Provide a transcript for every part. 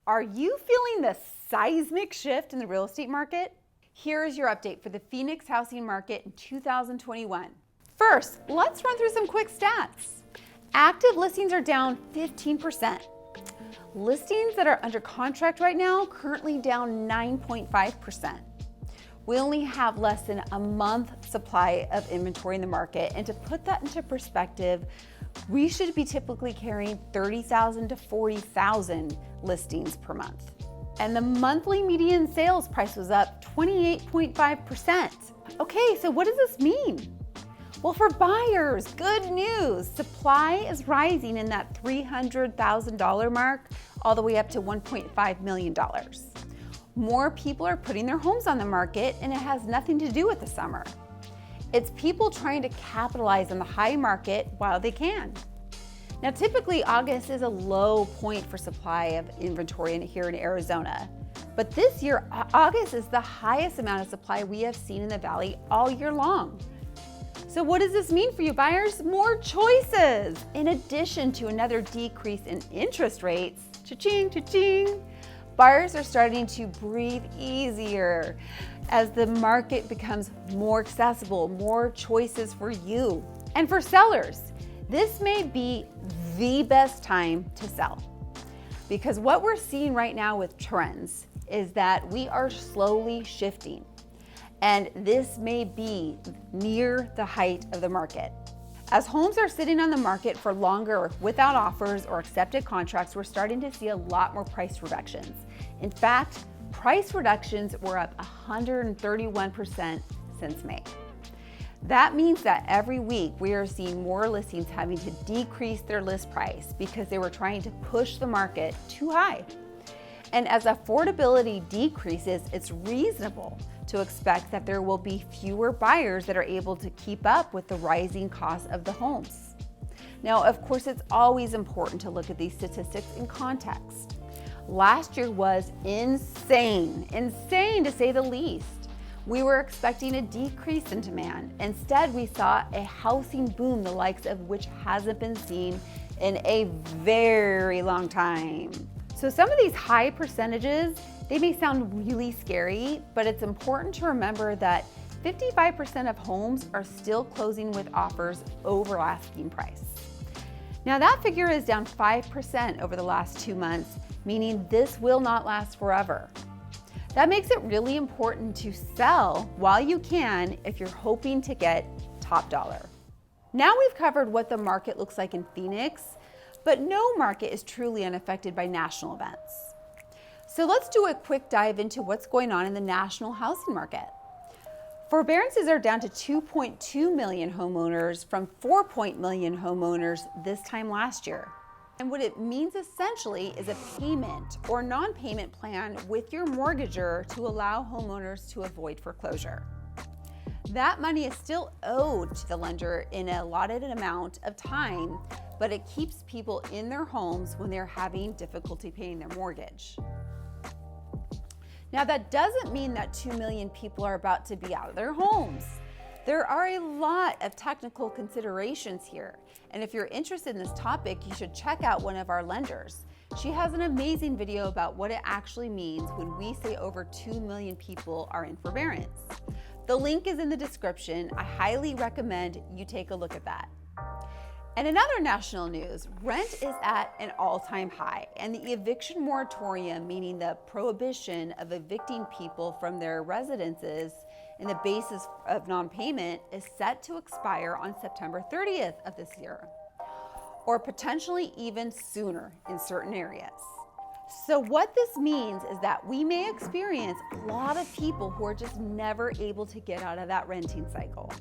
Are you feeling the seismic shift in the real estate market? Here is your update for the Phoenix housing market in 2021. First, let's run through some quick stats. Active listings are down 15%. Listings that are under contract right now currently down 9.5%. We only have less than a month supply of inventory in the market, and to put that into perspective, we should be typically carrying 30,000 to 40,000 listings per month. And the monthly median sales price was up 28.5%. Okay, so what does this mean? Well, for buyers, good news. Supply is rising in that $300,000 mark all the way up to $1.5 million. More people are putting their homes on the market, and it has nothing to do with the summer. It's people trying to capitalize on the high market while they can. Now, typically August is a low point for supply of inventory here in Arizona. But this year, August is the highest amount of supply we have seen in the valley all year long. So what does this mean for you buyers? More choices. In addition to another decrease in interest rates, cha-ching, cha-ching, buyers are starting to breathe easier as the market becomes more accessible, more choices for you. And for sellers, this may be the best time to sell. Because what we're seeing right now with trends is that we are slowly shifting. And this may be near the height of the market. As homes are sitting on the market for longer without offers or accepted contracts, we're starting to see a lot more price reductions. In fact, price reductions were up 131% since May. That means that every week we are seeing more listings having to decrease their list price because they were trying to push the market too high. And as affordability decreases, it's reasonable to expect that there will be fewer buyers that are able to keep up with the rising cost of the homes. Now, of course, it's always important to look at these statistics in context. Last year was insane to say the least. We were expecting a decrease in demand. Instead, we saw a housing boom, the likes of which hasn't been seen in a very long time. So some of these high percentages, they may sound really scary, but it's important to remember that 55% of homes are still closing with offers over asking price. Now that figure is down 5% over the last 2 months, meaning this will not last forever. That makes it really important to sell while you can if you're hoping to get top dollar. Now we've covered what the market looks like in Phoenix, but no market is truly unaffected by national events. So let's do a quick dive into what's going on in the national housing market. Forbearances are down to 2.2 million homeowners from 4 million homeowners this time last year. And what it means essentially is a payment or non-payment plan with your mortgager to allow homeowners to avoid foreclosure. That money is still owed to the lender in an allotted amount of time, but it keeps people in their homes when they're having difficulty paying their mortgage. Now that doesn't mean that 2 million people are about to be out of their homes. There are a lot of technical considerations here. And if you're interested in this topic, you should check out one of our lenders. She has an amazing video about what it actually means when we say over 2 million people are in forbearance. The link is in the description. I highly recommend you take a look at that. And in other national news, rent is at an all-time high, and the eviction moratorium, meaning the prohibition of evicting people from their residences in the basis of non-payment, is set to expire on September 30th of this year, or potentially even sooner in certain areas. So what this means is that we may experience a lot of people who are just never able to get out of that renting cycle.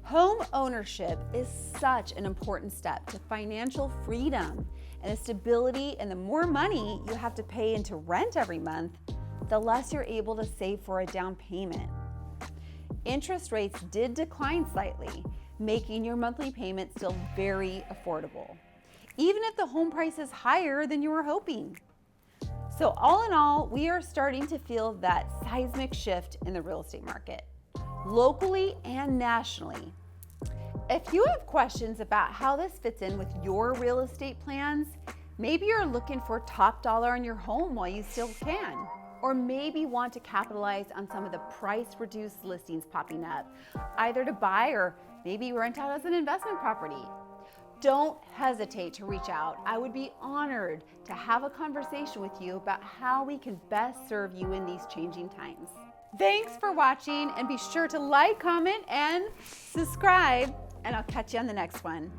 Home ownership is such an important step to financial freedom and the stability, and the more money you have to pay into rent every month, the less you're able to save for a down payment. Interest rates did decline slightly, making your monthly payment still very affordable, even if the home price is higher than you were hoping. So all in all, we are starting to feel that seismic shift in the real estate market, locally and nationally. If you have questions about how this fits in with your real estate plans, Maybe you're looking for top dollar on your home while you still can. Or maybe want to capitalize on some of the price-reduced listings popping up, either to buy or maybe rent out as an investment property. Don't hesitate to reach out. I would be honored to have a conversation with you about how we can best serve you in these changing times. Thanks for watching, and be sure to like, comment, and subscribe, and I'll catch you on the next one.